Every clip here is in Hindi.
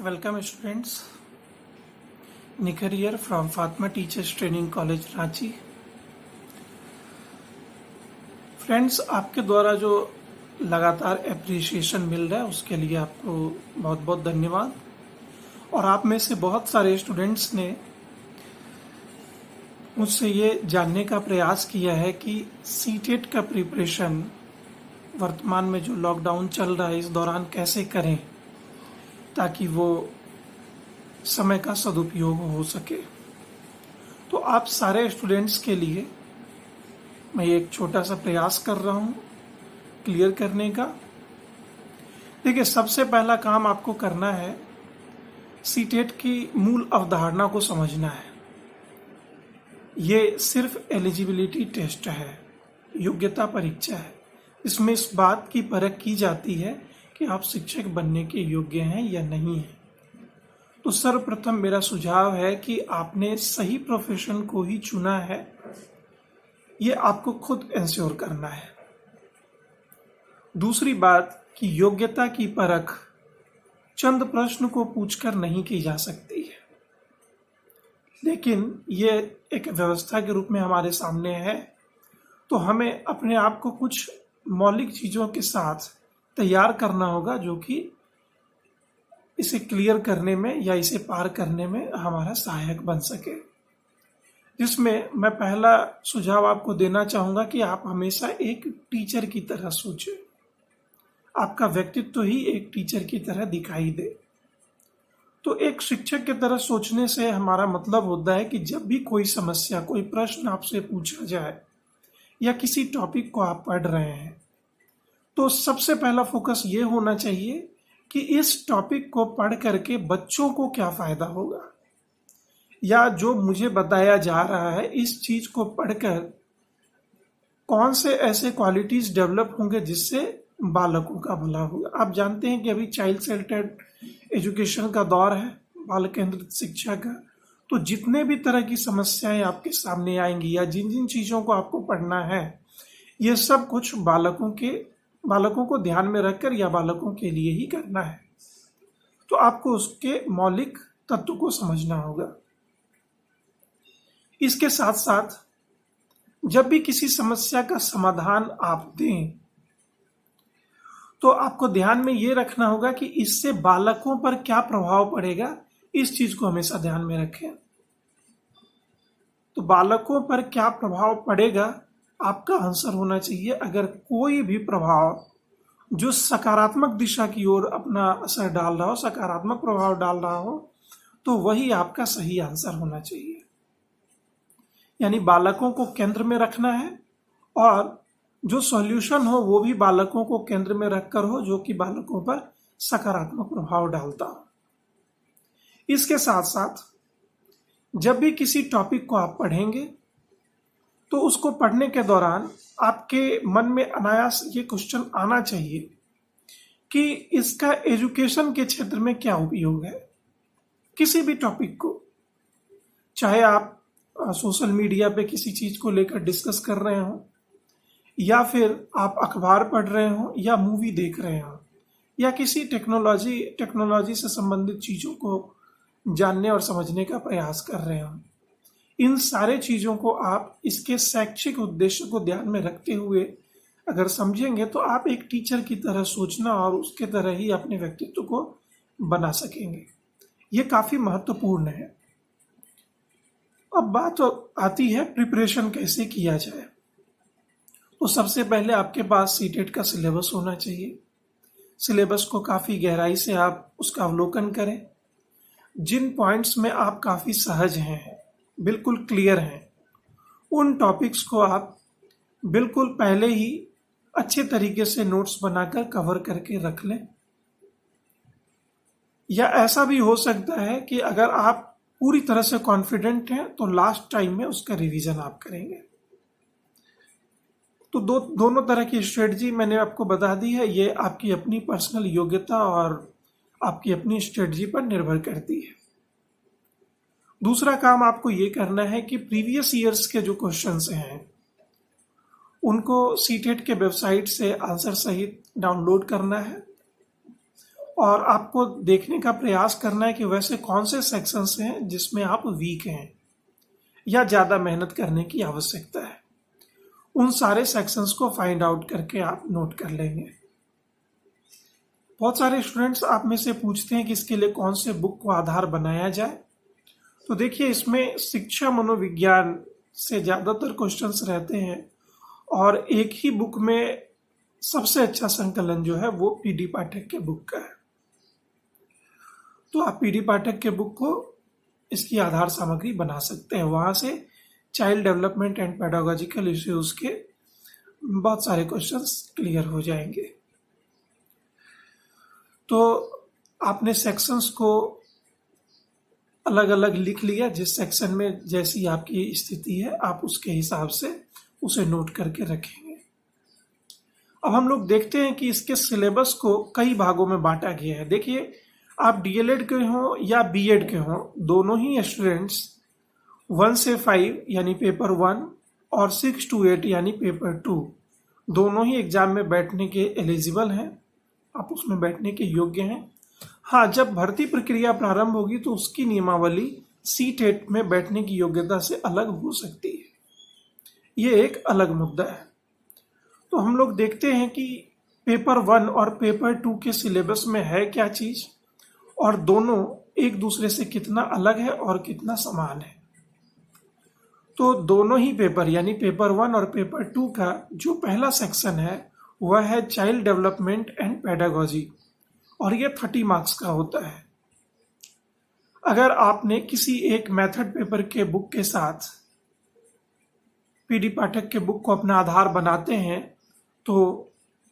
Welcome students. Nikhar here from Fatma Teachers Training College Ranchi. Friends, आपके द्वारा जो लगातार एप्रिसिएशन मिल रहा है उसके लिए आपको बहुत बहुत धन्यवाद। और आप में से बहुत सारे स्टूडेंट्स ने मुझसे ये जानने का प्रयास किया है कि सीटेट का प्रिपरेशन वर्तमान में जो लॉकडाउन चल रहा है इस दौरान कैसे करें ताकि वो समय का सदुपयोग हो सके। तो आप सारे स्टूडेंट्स के लिए मैं एक छोटा सा प्रयास कर रहा हूँ क्लियर करने का। देखिए, सबसे पहला काम आपको करना है सीटेट की मूल अवधारणा को समझना है। ये सिर्फ एलिजिबिलिटी टेस्ट है, योग्यता परीक्षा है। इसमें इस बात की परख की जाती है कि आप शिक्षक बनने के योग्य हैं या नहीं हैं। तो सर्वप्रथम मेरा सुझाव है कि आपने सही प्रोफेशन को ही चुना है, ये आपको खुद इंश्योर करना है। दूसरी बात कि योग्यता की परख चंद प्रश्न को पूछकर नहीं की जा सकती है, लेकिन ये एक व्यवस्था के रूप में हमारे सामने है। तो हमें अपने आप को कुछ मौलिक चीजों के साथ तैयार करना होगा जो कि इसे क्लियर करने में या इसे पार करने में हमारा सहायक बन सके। जिसमें मैं पहला सुझाव आपको देना चाहूंगा कि आप हमेशा एक टीचर की तरह सोचें। आपका व्यक्तित्व ही एक टीचर की तरह दिखाई दे। तो एक शिक्षक की तरह सोचने से हमारा मतलब होता है कि जब भी कोई समस्या, कोई प्रश्न आपसे पूछा जाए या किसी टॉपिक को आप पढ़ रहे हैं, तो सबसे पहला फोकस ये होना चाहिए कि इस टॉपिक को पढ़ करके बच्चों को क्या फायदा होगा, या जो मुझे बताया जा रहा है इस चीज को पढ़कर कौन से ऐसे क्वालिटीज डेवलप होंगे जिससे बालकों का भला होगा। आप जानते हैं कि अभी चाइल्ड सेंटर्ड एजुकेशन का दौर है, बाल केंद्रित शिक्षा का। तो जितने भी तरह की समस्याएं आपके सामने आएंगी या जिन जिन चीजों को आपको पढ़ना है, ये सब कुछ बालकों को ध्यान में रखकर या बालकों के लिए ही करना है। तो आपको उसके मौलिक तत्व को समझना होगा। इसके साथ साथ जब भी किसी समस्या का समाधान आप दें तो आपको ध्यान में ये रखना होगा कि इससे बालकों पर क्या प्रभाव पड़ेगा, इस चीज को हमेशा ध्यान में रखें। तो बालकों पर क्या प्रभाव पड़ेगा आपका आंसर होना चाहिए। अगर कोई भी प्रभाव जो सकारात्मक दिशा की ओर अपना असर डाल रहा हो, सकारात्मक प्रभाव डाल रहा हो, तो वही आपका सही आंसर होना चाहिए। यानी बालकों को केंद्र में रखना है और जो सॉल्यूशन हो वो भी बालकों को केंद्र में रखकर हो, जो कि बालकों पर सकारात्मक प्रभाव डालता हो। इसके साथ साथ जब भी किसी टॉपिक को आप पढ़ेंगे तो उसको पढ़ने के दौरान आपके मन में अनायास ये क्वेश्चन आना चाहिए कि इसका एजुकेशन के क्षेत्र में क्या उपयोग है। किसी भी टॉपिक को, चाहे आप सोशल मीडिया पे किसी चीज को लेकर डिस्कस कर रहे हो, या फिर आप अखबार पढ़ रहे हो, या मूवी देख रहे हो, या किसी टेक्नोलॉजी से संबंधित चीजों को जानने और समझने का प्रयास कर रहे हो, इन सारे चीजों को आप इसके शैक्षिक उद्देश्य को ध्यान में रखते हुए अगर समझेंगे तो आप एक टीचर की तरह सोचना और उसके तरह ही अपने व्यक्तित्व को बना सकेंगे। ये काफी महत्वपूर्ण है। अब बात आती है प्रिपरेशन कैसे किया जाए। तो सबसे पहले आपके पास सीटेट का सिलेबस होना चाहिए। सिलेबस को काफी गहराई से आप उसका अवलोकन करें। जिन पॉइंट्स में आप काफी सहज हैं, बिल्कुल क्लियर हैं, उन टॉपिक्स को आप बिल्कुल पहले ही अच्छे तरीके से नोट्स बनाकर कवर करके रख लें। या ऐसा भी हो सकता है कि अगर आप पूरी तरह से कॉन्फिडेंट हैं तो लास्ट टाइम में उसका रिवीजन आप करेंगे। तो दोनों तरह की स्ट्रेटजी मैंने आपको बता दी है। ये आपकी अपनी पर्सनल योग्यता और आपकी अपनी स्ट्रेटजी पर निर्भर करती है। दूसरा काम आपको ये करना है कि प्रीवियस ईयर्स के जो क्वेश्चंस हैं उनको सीटेट के वेबसाइट से आंसर सहित डाउनलोड करना है और आपको देखने का प्रयास करना है कि वैसे कौन से सेक्शंस हैं जिसमें आप वीक हैं या ज़्यादा मेहनत करने की आवश्यकता है। उन सारे सेक्शंस को फाइंड आउट करके आप नोट कर लेंगे। बहुत सारे स्टूडेंट्स आप में से पूछते हैं कि इसके लिए कौन से बुक को आधार बनाया जाए। तो देखिए, इसमें शिक्षा मनोविज्ञान से ज़्यादातर क्वेश्चंस रहते हैं और एक ही बुक में सबसे अच्छा संकलन जो है वो पीडी पाठक के बुक का है। तो आप पीडी पाठक के बुक को इसकी आधार सामग्री बना सकते हैं। वहाँ से child development and pedagogical issues के बहुत सारे क्वेश्चंस क्लियर हो जाएंगे। तो आपने सेक्शंस को अलग अलग लिख लिया, जिस सेक्शन में जैसी आपकी स्थिति है आप उसके हिसाब से उसे नोट करके रखेंगे। अब हम लोग देखते हैं कि इसके सिलेबस को कई भागों में बांटा गया है। देखिए, आप डीएलएड के हों या बीएड के हों, दोनों ही स्टूडेंट्स 1 से 5 यानी पेपर 1 और 6 to 8 यानी पेपर 2 दोनों ही एग्जाम में बैठने के एलिजिबल हैं। आप उसमें बैठने के योग्य हैं। हाँ, जब भर्ती प्रक्रिया प्रारंभ होगी तो उसकी नियमावली C-TET में बैठने की योग्यता से अलग हो सकती है। ये एक अलग मुद्दा है। तो हम लोग देखते हैं कि पेपर 1 और पेपर 2 के सिलेबस में है क्या चीज और दोनों एक दूसरे से कितना अलग है और कितना समान है। तो दोनों ही पेपर यानी पेपर 1 और पेपर 2 का जो पहला सेक्शन है वह है चाइल्ड डेवलपमेंट एंड पेडागोजी और यह 30 मार्क्स का होता है। अगर आपने किसी एक मेथड पेपर के बुक के साथ पीडी पाठक के बुक को अपना आधार बनाते हैं तो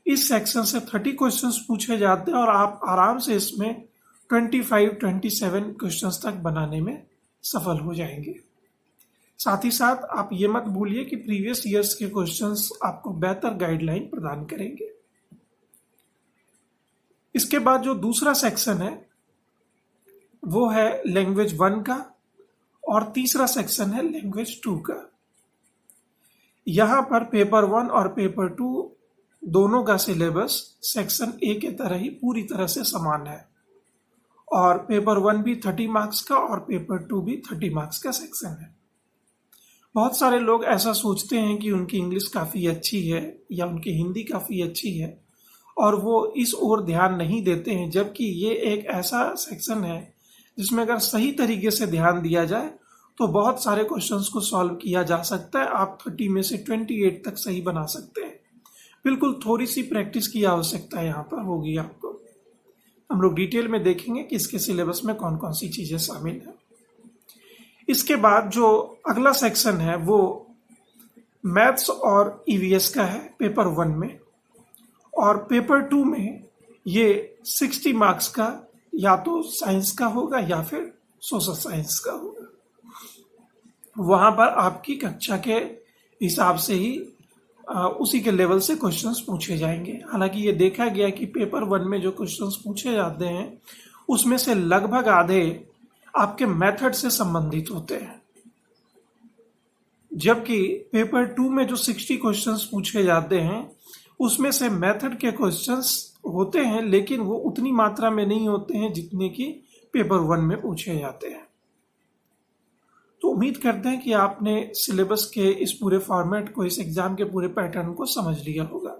इस सेक्शन से 30 क्वेश्चंस पूछे जाते हैं और आप आराम से इसमें 25-27 क्वेश्चंस तक बनाने में सफल हो जाएंगे। साथ ही साथ आप ये मत भूलिए कि प्रीवियस ईयर्स के क्वेश्चंस आपको बेहतर गाइडलाइन प्रदान करेंगे। इसके बाद जो दूसरा सेक्शन है वो है लैंग्वेज 1 का और तीसरा सेक्शन है लैंग्वेज 2 का। यहां पर पेपर 1 और पेपर 2 दोनों का सिलेबस सेक्शन ए के तरह ही पूरी तरह से समान है और पेपर 1 भी 30 मार्क्स का और पेपर 2 भी 30 मार्क्स का सेक्शन है। बहुत सारे लोग ऐसा सोचते हैं कि उनकी इंग्लिश काफ़ी अच्छी है या उनकी हिंदी काफ़ी अच्छी है और वो इस ओर ध्यान नहीं देते हैं, जबकि ये एक ऐसा सेक्शन है जिसमें अगर सही तरीके से ध्यान दिया जाए तो बहुत सारे क्वेश्चंस को सॉल्व किया जा सकता है। आप 30 में से 28 तक सही बना सकते हैं। बिल्कुल थोड़ी सी प्रैक्टिस की आवश्यकता यहाँ पर होगी आपको। हम लोग डिटेल में देखेंगे कि इसके सिलेबस में कौन कौन सी चीज़ें शामिल हैं। इसके बाद जो अगला सेक्शन है वो मैथ्स और ईवीएस का है पेपर 1 में और पेपर 2 में ये 60 मार्क्स का या तो साइंस का होगा या फिर सोशल साइंस का होगा। वहां पर आपकी कक्षा के हिसाब से ही उसी के लेवल से क्वेश्चंस पूछे जाएंगे। हालांकि ये देखा गया कि पेपर 1 में जो क्वेश्चंस पूछे जाते हैं उसमें से लगभग आधे आपके मेथड से संबंधित होते हैं, जबकि पेपर 2 में जो 60 क्वेश्चंस पूछे जाते हैं उसमें से मेथड के क्वेश्चंस होते हैं, लेकिन वो उतनी मात्रा में नहीं होते हैं जितने कि पेपर 1 में पूछे जाते हैं। तो उम्मीद करते हैं कि आपने सिलेबस के इस पूरे फॉर्मेट को, इस एग्जाम के पूरे पैटर्न को समझ लिया होगा।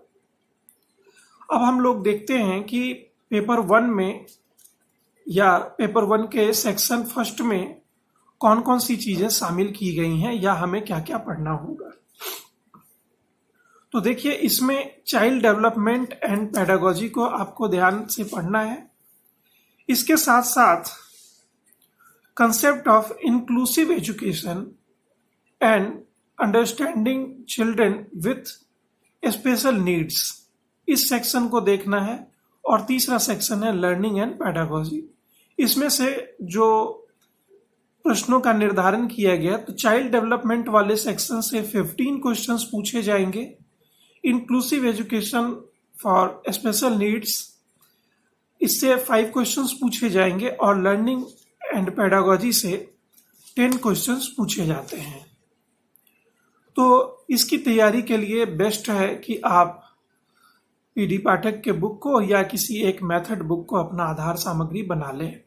अब हम लोग देखते हैं कि पेपर 1 में या पेपर 1 के सेक्शन फर्स्ट में कौन कौन सी चीजें शामिल की गई हैं या हमें क्या क्या पढ़ना होगा। तो देखिए, इसमें चाइल्ड डेवलपमेंट एंड पेडागोजी को आपको ध्यान से पढ़ना है। इसके साथ साथ concept of inclusive education and understanding children with special needs, इस सेक्शन को देखना है। और तीसरा सेक्शन है लर्निंग एंड पेडागोजी। इसमें से जो प्रश्नों का निर्धारण किया गया, तो चाइल्ड डेवलपमेंट वाले सेक्शन से 15 क्वेश्चंस पूछे जाएंगे, inclusive education for special needs इससे 5 क्वेश्चंस पूछे जाएंगे और लर्निंग एंड पेडागोजी से 10 क्वेश्चंस पूछे जाते हैं। तो इसकी तैयारी के लिए बेस्ट है कि आप पीडी पाठक के बुक को या किसी एक मेथड बुक को अपना आधार सामग्री बना लें।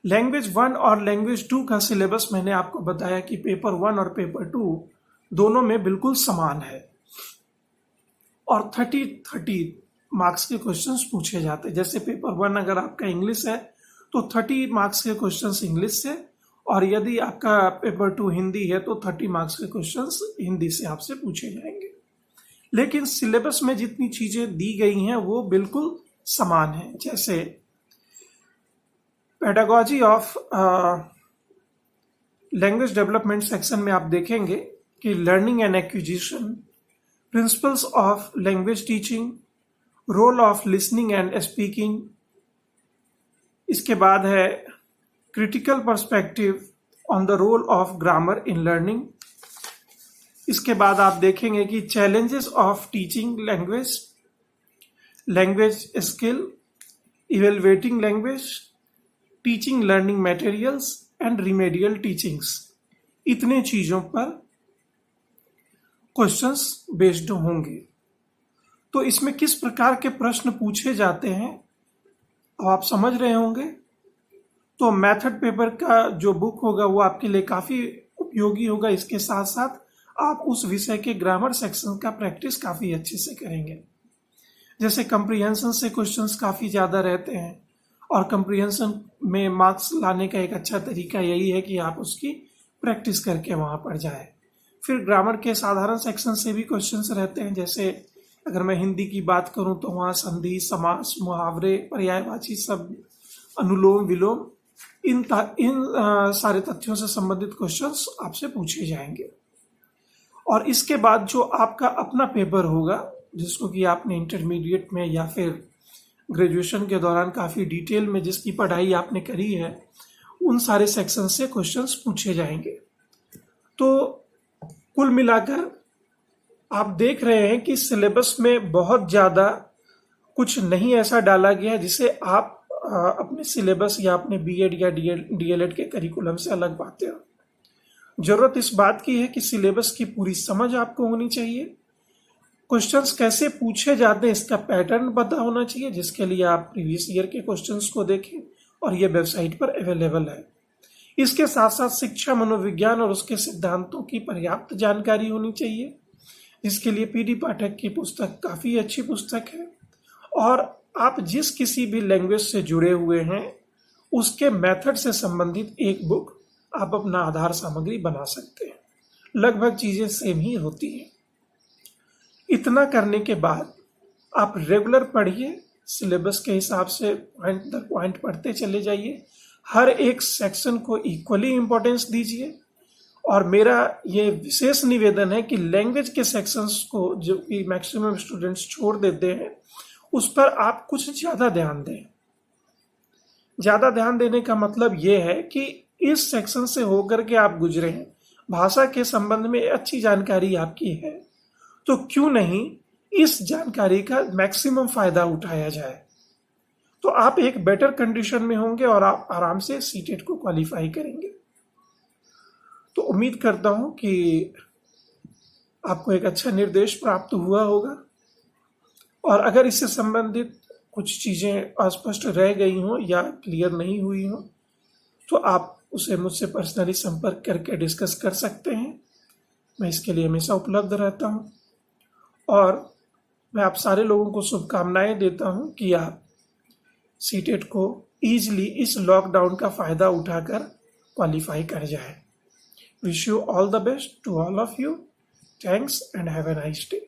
लैंग्वेज 1 और लैंग्वेज 2 का सिलेबस मैंने आपको बताया कि पेपर 1 और पेपर 2 दोनों में बिल्कुल समान है और 30 मार्क्स के क्वेश्चंस पूछे जाते हैं। जैसे पेपर 1 अगर आपका इंग्लिश है तो 30 मार्क्स के क्वेश्चंस इंग्लिश से, और यदि आपका पेपर 2 हिंदी है तो 30 मार्क्स के क्वेश्चंस हिंदी से आपसे पूछे जाएंगे। लेकिन सिलेबस में जितनी चीजें दी गई हैं वो बिल्कुल समान है। जैसे pedagogy of language development section में आप देखेंगे कि learning and acquisition, principles of language teaching, role of listening and speaking, इसके बाद है critical perspective on the role of grammar in learning. इसके बाद आप देखेंगे कि challenges of teaching language, language skill, evaluating language, teaching learning materials and remedial teachings. इतने चीजों पर क्वेश्चंस बेस्ड होंगे। तो इसमें किस प्रकार के प्रश्न पूछे जाते हैं अब आप समझ रहे होंगे। तो मेथड पेपर का जो बुक होगा वो आपके लिए काफी उपयोगी होगा। इसके साथ साथ आप उस विषय के ग्रामर सेक्शन का प्रैक्टिस काफी अच्छे से करेंगे। जैसे कंप्रीहेंशन से क्वेश्चंस काफी ज्यादा रहते हैं और कंप्रीहेंशन में मार्क्स लाने का एक अच्छा तरीका यही है कि आप उसकी प्रैक्टिस करके वहां पर जाए। फिर ग्रामर के साधारण सेक्शन से भी क्वेश्चंस रहते हैं। जैसे अगर मैं हिंदी की बात करूं तो वहां संधि, समास, मुहावरे, पर्यायवाची शब्द, अनुलोम विलोम, इन सारे तथ्यों से संबंधित क्वेश्चंस आपसे पूछे जाएंगे। और इसके बाद जो आपका अपना पेपर होगा जिसको कि आपने इंटरमीडिएट में या फिर ग्रेजुएशन के दौरान काफी डिटेल में जिसकी पढ़ाई आपने करी है, उन सारे सेक्शन से क्वेश्चंस पूछे जाएंगे। तो कुल मिलाकर आप देख रहे हैं कि सिलेबस में बहुत ज्यादा कुछ नहीं ऐसा डाला गया है जिसे आप अपने सिलेबस या अपने बीएड या डीएलएड के करिकुलम से अलग पाते हो। जरूरत इस बात की है कि सिलेबस की पूरी समझ आपको होनी चाहिए। क्वेश्चंस कैसे पूछे जाते हैं इसका पैटर्न पता होना चाहिए, जिसके लिए आप प्रीवियस ईयर के क्वेश्चंस को देखें और ये वेबसाइट पर अवेलेबल है। इसके साथ साथ शिक्षा मनोविज्ञान और उसके सिद्धांतों की पर्याप्त जानकारी होनी चाहिए, जिसके लिए पीडी पाठक की पुस्तक काफी अच्छी पुस्तक है। और आप जिस किसी भी लैंग्वेज से जुड़े हुए हैं उसके मेथड से संबंधित एक बुक आप अपना आधार सामग्री बना सकते हैं। लगभग चीजें सेम ही होती हैं। इतना करने के बाद आप रेगुलर पढ़िए, सिलेबस के हिसाब से पॉइंट दर पॉइंट पढ़ते चले जाइए, हर एक सेक्शन को इक्वली इंपॉर्टेंस दीजिए। और मेरा ये विशेष निवेदन है कि लैंग्वेज के सेक्शंस को जो कि मैक्सिमम स्टूडेंट्स छोड़ देते हैं उस पर आप कुछ ज्यादा ध्यान दें। ज्यादा ध्यान देने का मतलब ये है कि इस सेक्शन से होकर के आप गुजरे हैं, भाषा के संबंध में अच्छी जानकारी आपकी है, तो क्यों नहीं इस जानकारी का मैक्सिमम फायदा उठाया जाए। तो आप एक बेटर कंडीशन में होंगे और आप आराम से सीटेट को क्वालिफाई करेंगे। तो उम्मीद करता हूं कि आपको एक अच्छा निर्देश प्राप्त हुआ होगा। और अगर इससे संबंधित कुछ चीजें अस्पष्ट रह गई हों या क्लियर नहीं हुई हों तो आप उसे मुझसे पर्सनली संपर्क करके डिस्कस कर सकते हैं। मैं इसके लिए हमेशा उपलब्ध रहता हूं और मैं आप सारे लोगों को शुभकामनाएं देता हूं कि आप सीटेट को ईजिली इस लॉकडाउन का फायदा उठाकर क्वालिफाई कर जाए। Wish you all the best to all of you. Thanks and have a nice day.